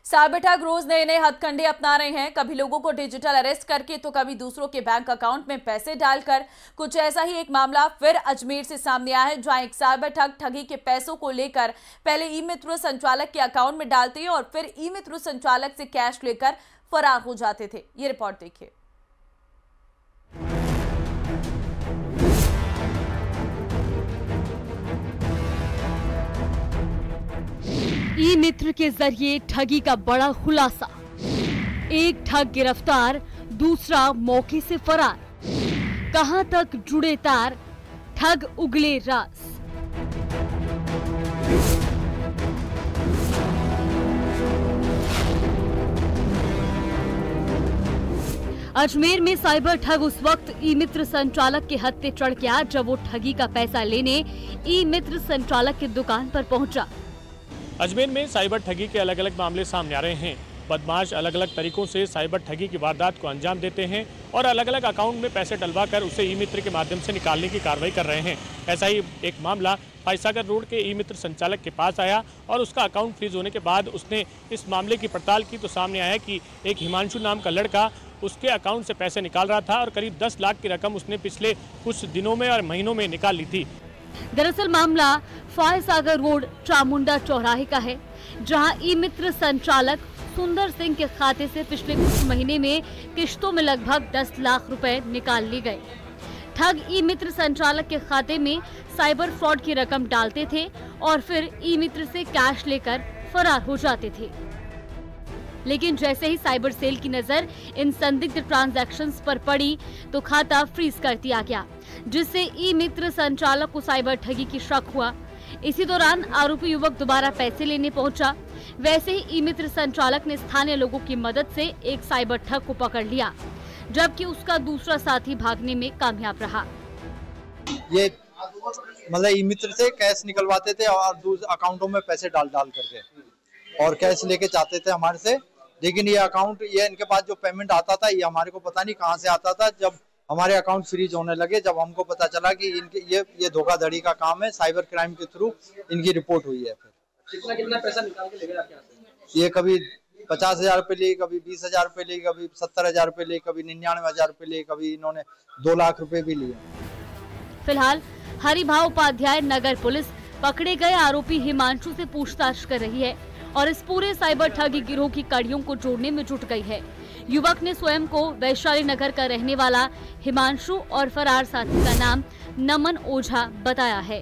Cyber ठग रोज नए नए हथकंडे अपना रहे हैं। कभी लोगों को डिजिटल अरेस्ट करके तो कभी दूसरों के बैंक अकाउंट में पैसे डालकर। कुछ ऐसा ही एक मामला फिर अजमेर से सामने आया है, जहां एक साइबर ठग ठगी के पैसों को लेकर पहले ई मित्र संचालक के अकाउंट में डालते और फिर ई मित्र संचालक से कैश लेकर फरार हो जाते थे। ये रिपोर्ट देखिए। ई मित्र के जरिए ठगी का बड़ा खुलासा। एक ठग गिरफ्तार, दूसरा मौके से फरार। कहां तक जुड़े तार, ठग उगले राज। अजमेर में साइबर ठग उस वक्त ई मित्र संचालक के हद पे चढ़ गया जब वो ठगी का पैसा लेने ई मित्र संचालक की दुकान पर पहुंचा। अजमेर में साइबर ठगी के अलग अलग मामले सामने आ रहे हैं। बदमाश अलग अलग तरीकों से साइबर ठगी की वारदात को अंजाम देते हैं और अलग अलग अकाउंट में पैसे डलवाकर उसे ई मित्र के माध्यम से निकालने की कार्रवाई कर रहे हैं। ऐसा ही एक मामला फाइसागर रोड के ई मित्र संचालक के पास आया और उसका अकाउंट फ्रीज होने के बाद उसने इस मामले की पड़ताल की तो सामने आया कि एक हिमांशु नाम का लड़का उसके अकाउंट से पैसे निकाल रहा था और करीब 10 लाख की रकम उसने पिछले कुछ दिनों में और महीनों में निकाल ली थी। दरअसल मामला फाइसागर रोड चामुंडा चौराहे का है, जहां ई मित्र संचालक सुंदर सिंह के खाते से पिछले कुछ महीने में किश्तों में लगभग 10 लाख रुपए निकाल लिए गए। ठग ई मित्र संचालक के खाते में साइबर फ्रॉड की रकम डालते थे और फिर ई मित्र से कैश लेकर फरार हो जाते थे। लेकिन जैसे ही साइबर सेल की नजर इन संदिग्ध ट्रांजैक्शंस पर पड़ी तो खाता फ्रीज कर दिया गया, जिससे ई मित्र संचालक को साइबर ठगी की शक हुआ। इसी दौरान आरोपी युवक दोबारा पैसे लेने पहुंचा। वैसे ही ई मित्र संचालक ने स्थानीय लोगों की मदद से एक साइबर ठग को पकड़ लिया, जबकि उसका दूसरा साथी भागने में कामयाब रहा। ये मतलब ई मित्र से कैश निकलवाते थे और दूसरे अकाउंटों में पैसे डाल करके और कैश लेके जाते थे हमारे से। लेकिन ये अकाउंट, ये इनके पास जो पेमेंट आता था ये हमारे को पता नहीं कहाँ से आता था। जब हमारे अकाउंट फ्रीज होने लगे, जब हमको पता चला कि इनके ये धोखाधड़ी का काम है, साइबर क्राइम के थ्रू इनकी रिपोर्ट हुई है। फिर कितना पैसा निकाल के ले गए आपके यहाँ से? ये कभी 50,000 रुपए लिए, कभी 20,000 रुपए लिए, कभी 70,000 रुपए लिए, कभी 99,000 रुपए लिए, कभी इन्होंने 2 लाख रुपए भी लिए। फिलहाल हरिभाव उपाध्याय नगर पुलिस पकड़े गए आरोपी हिमांशु से पूछताछ कर रही है और इस पूरे साइबर ठगी गिरोह की कड़ियों को जोड़ने में जुट गई है। युवक ने स्वयं को वैशाली नगर का रहने वाला हिमांशु और फरार साथी का नाम नमन ओझा बताया है।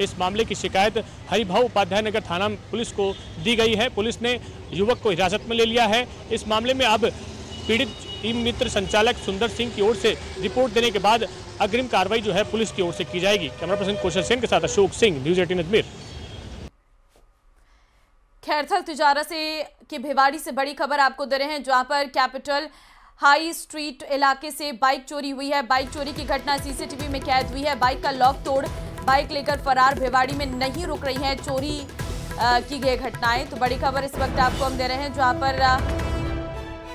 इस मामले की शिकायत हरिभाव उपाध्याय नगर थाना पुलिस को दी गई है। पुलिस ने युवक को हिरासत में ले लिया है। इस मामले में अब पीड़ित ई मित्र संचालक सुंदर सिंह की ओर से रिपोर्ट देने के बाद अग्रिम कार्रवाई जो है पुलिस की ओर से की जाएगी। कैमरा पर्सन कौशल सेन के साथ अशोक सिंह, न्यूज़ 18 अजमेर। खैरथल तिजारा से की भिवाड़ी से बड़ी खबर आपको दे रहे हैं, जहां पर कैपिटल हाई स्ट्रीट इलाके से बाइक चोरी हुई है। बाइक चोरी की घटना सीसीटीवी में कैद हुई है। बाइक का लॉक तोड़ बाइक लेकर फरार भिवाड़ी में नहीं रुक रही है चोरी की गई घटनाएं। तो बड़ी खबर इस वक्त आपको हम दे रहे हैं, जहां पर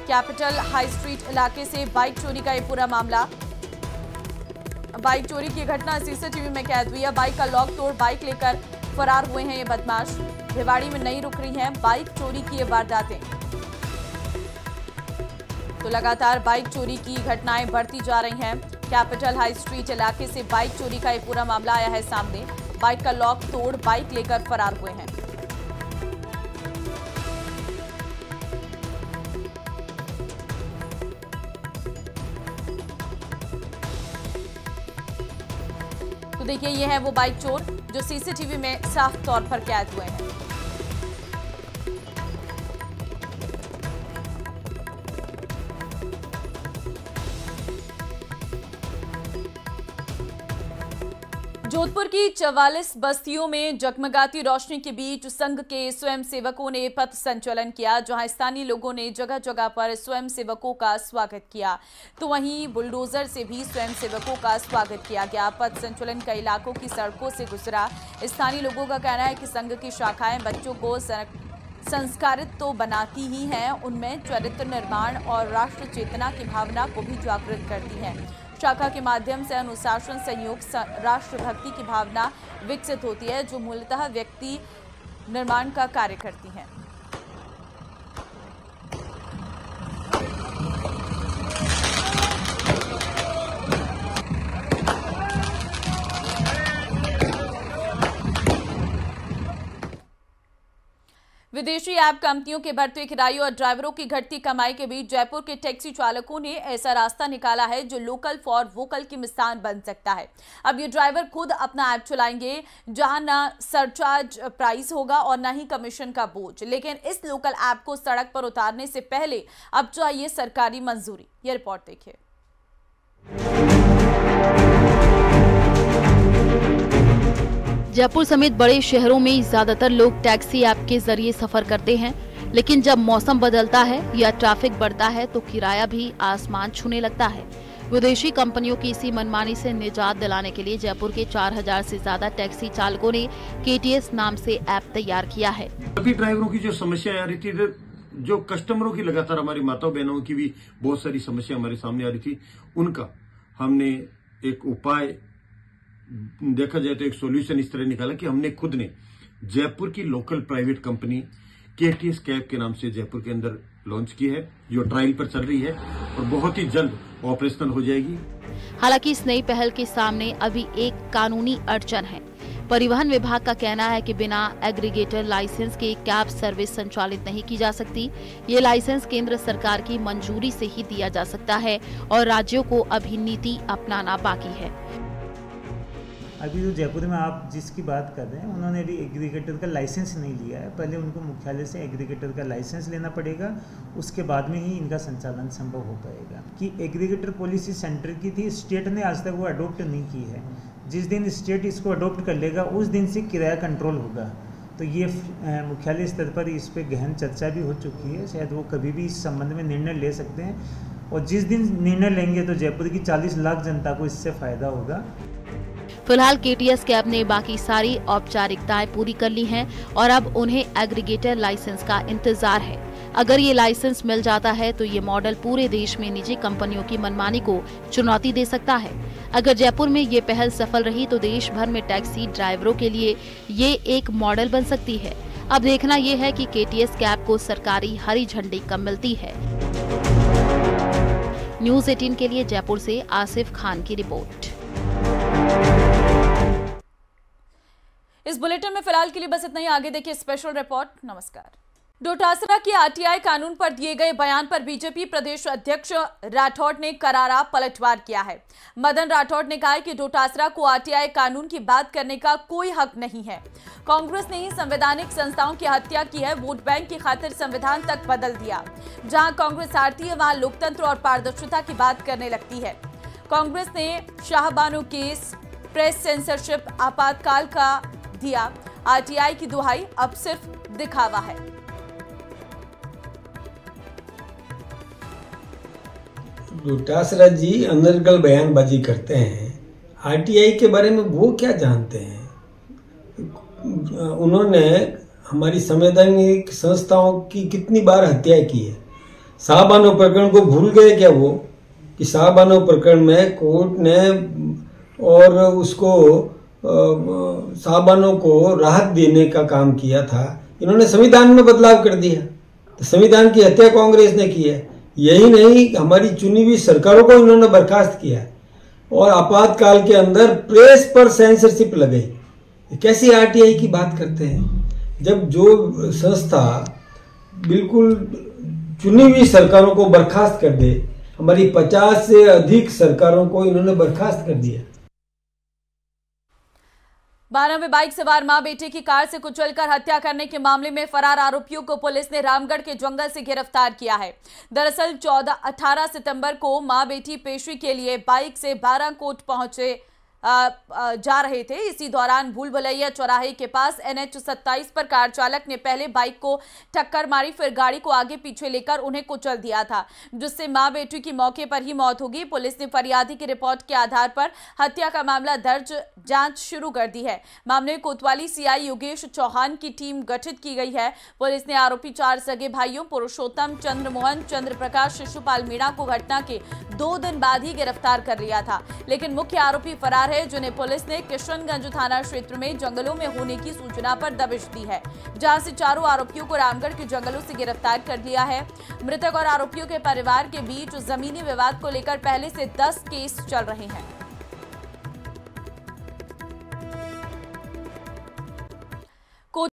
कैपिटल हाई स्ट्रीट इलाके से बाइक चोरी का ये पूरा मामला। बाइक चोरी की घटना सीसीटीवी में कैद हुई है। बाइक का लॉक तोड़ बाइक लेकर फरार हुए हैं ये बदमाश। भिवाड़ी में नहीं रुक रही हैं बाइक चोरी की ये वारदातें। तो लगातार बाइक चोरी की घटनाएं बढ़ती जा रही हैं। कैपिटल हाई स्ट्रीट इलाके से बाइक चोरी का ये पूरा मामला आया है सामने। बाइक का लॉक तोड़ बाइक लेकर फरार हुए हैं। तो देखिए, ये है वो बाइक चोर जो सीसीटीवी में साफ तौर पर कैद हुए हैं। जोधपुर की 44 बस्तियों में जगमगाती रोशनी के बीच संघ के स्वयंसेवकों ने पथ संचलन किया, जहां स्थानीय लोगों ने जगह जगह पर स्वयंसेवकों का स्वागत किया। तो वहीं बुलडोजर से भी स्वयंसेवकों का स्वागत किया गया। पथ संचलन कई इलाकों की सड़कों से गुजरा। स्थानीय लोगों का कहना है कि संघ की शाखाएं बच्चों को संस्कारित तो बनाती ही हैं, उनमें चरित्र निर्माण और राष्ट्र चेतना की भावना को भी जागृत करती हैं। शाखा के माध्यम से अनुशासन, संयोग, राष्ट्रभक्ति की भावना विकसित होती है, जो मूलतः व्यक्ति निर्माण का कार्य करती है। विदेशी ऐप कंपनियों के बढ़ते किराए और ड्राइवरों की घटती कमाई के बीच जयपुर के टैक्सी चालकों ने ऐसा रास्ता निकाला है जो लोकल फॉर वोकल की मिसाल बन सकता है। अब ये ड्राइवर खुद अपना ऐप चलाएंगे, जहां ना सरचार्ज प्राइस होगा और ना ही कमीशन का बोझ। लेकिन इस लोकल ऐप को सड़क पर उतारने से पहले अब चाहिए सरकारी मंजूरी। ये रिपोर्ट देखिए। जयपुर समेत बड़े शहरों में ज्यादातर लोग टैक्सी ऐप के जरिए सफर करते हैं, लेकिन जब मौसम बदलता है या ट्रैफिक बढ़ता है तो किराया भी आसमान छूने लगता है। विदेशी कंपनियों की इसी मनमानी से निजात दिलाने के लिए जयपुर के 4000 से ज्यादा टैक्सी चालकों ने KTS नाम से ऐप तैयार किया है। सभी ड्राइवरों की जो समस्या आ रही थी, जो कस्टमरों की लगातार, हमारी माताओं बहनों की भी बहुत सारी समस्या हमारे सामने आ रही थी, उनका हमने एक उपाय, देखा जाए तो एक सॉल्यूशन इस तरह निकाला कि हमने खुद ने जयपुर की local private company KTS cab के नाम से जयपुर के अंदर लॉन्च की है, जो ट्रायल पर चल रही है और बहुत ही जल्द ऑपरेशनल हो जाएगी। हालांकि इस नई पहल के सामने अभी एक कानूनी अड़चन है। परिवहन विभाग का कहना है कि बिना एग्रीगेटर लाइसेंस के कैब सर्विस संचालित नहीं की जा सकती। ये लाइसेंस केंद्र सरकार की मंजूरी से ही दिया जा सकता है और राज्यों को अभी नीति अपनाना बाकी है। अभी जो जयपुर में आप जिसकी बात कर रहे हैं, उन्होंने अभी एग्रीगेटर का लाइसेंस नहीं लिया है। पहले उनको मुख्यालय से एग्रीगेटर का लाइसेंस लेना पड़ेगा, उसके बाद में ही इनका संचालन संभव हो पाएगा। कि एग्रीगेटर पॉलिसी सेंटर की थी, स्टेट ने आज तक वो अडोप्ट नहीं की है। जिस दिन स्टेट इसको अडोप्ट कर लेगा उस दिन से किराया कंट्रोल होगा। तो ये मुख्यालय स्तर पर इस पर गहन चर्चा भी हो चुकी है, शायद वो कभी भी इस संबंध में निर्णय ले सकते हैं। और जिस दिन निर्णय लेंगे तो जयपुर की 40 लाख जनता को इससे फायदा होगा। फिलहाल KTS कैब ने बाकी सारी औपचारिकताएं पूरी कर ली हैं और अब उन्हें एग्रीगेटर लाइसेंस का इंतजार है। अगर ये लाइसेंस मिल जाता है तो ये मॉडल पूरे देश में निजी कंपनियों की मनमानी को चुनौती दे सकता है। अगर जयपुर में ये पहल सफल रही तो देश भर में टैक्सी ड्राइवरों के लिए ये एक मॉडल बन सकती है। अब देखना ये है कि KTS कैब को सरकारी हरी झंडी कब मिलती है। न्यूज़ 18 के लिए जयपुर से आसिफ खान की रिपोर्ट। इस बुलेटिन में फिलहाल के लिए बस इतना ही। आगे देखिए स्पेशल रिपोर्ट। नमस्कार। डोटासरा की RTI कानून पर दिए गए बयान पर बीजेपी प्रदेश अध्यक्ष राठौड़ ने करारा पलटवार किया है। मदन राठौड़ ने कहा कि डोटासरा को RTI कानून की बात करने का कोई हक नहीं है। कांग्रेस ने ही संवैधानिक संस्थाओं की हत्या की है, वोट बैंक की खातिर संविधान तक बदल दिया। जहां कांग्रेस हारती है वहां लोकतंत्र और पारदर्शिता की बात करने लगती है। कांग्रेस ने शाहबानो केस, प्रेस सेंसरशिप, आपातकाल का दिया। RTI की दुहाई अब सिर्फ दिखावा है। डोटासरा जी अनर्गल बयानबाजी करते हैं। RTI के बारे में वो क्या जानते हैं? उन्होंने हमारी संवैधानिक संस्थाओं की कितनी बार हत्या की है। शाहबानो प्रकरण को भूल गए क्या वो? कि शाहबानो प्रकरण में कोर्ट ने और उसको शाहबानो को राहत देने का काम किया था। इन्होंने संविधान में बदलाव कर दिया। तो संविधान की हत्या कांग्रेस ने की है। यही नहीं, हमारी चुनी हुई सरकारों को इन्होंने बर्खास्त किया और आपातकाल के अंदर प्रेस पर सेंसरशिप लगाई। कैसी RTI की बात करते हैं? जब जो संस्था बिल्कुल चुनी हुई सरकारों को बर्खास्त कर दे, हमारी 50 से अधिक सरकारों को इन्होंने बर्खास्त कर दिया। 12 में बाइक सवार मां बेटे की कार से कुचलकर हत्या करने के मामले में फरार आरोपियों को पुलिस ने रामगढ़ के जंगल से गिरफ्तार किया है। दरअसल 18 सितंबर को मां बेटी पेशी के लिए बाइक से बाराकोट पहुंचे जा रहे थे। इसी दौरान भूल भुलैया चौराहे के पास NH 27 पर कार चालक ने पहले बाइक को टक्कर मारी, फिर गाड़ी को आगे पीछे लेकर उन्हें कुचल दिया था, जिससे मां बेटी की मौके पर ही मौत हो गई। पुलिस ने फरियादी की रिपोर्ट के आधार पर हत्या का मामला दर्ज, जांच शुरू कर दी है। मामले में कोतवाली CI योगेश चौहान की टीम गठित की गई है। पुलिस ने आरोपी 4 सगे भाइयों पुरुषोत्तम, चंद्रमोहन, चंद्रप्रकाश, शिशुपाल मीणा को घटना के 2 दिन बाद ही गिरफ्तार कर लिया था, लेकिन मुख्य आरोपी फरार है, जिन्हें पुलिस ने किशनगंज थाना क्षेत्र में जंगलों में होने की सूचना पर दबिश दी है, जहां से चारों आरोपियों को रामगढ़ के जंगलों से गिरफ्तार कर लिया है। मृतक और आरोपियों के परिवार के बीच जमीनी विवाद को लेकर पहले से 10 केस चल रहे हैं।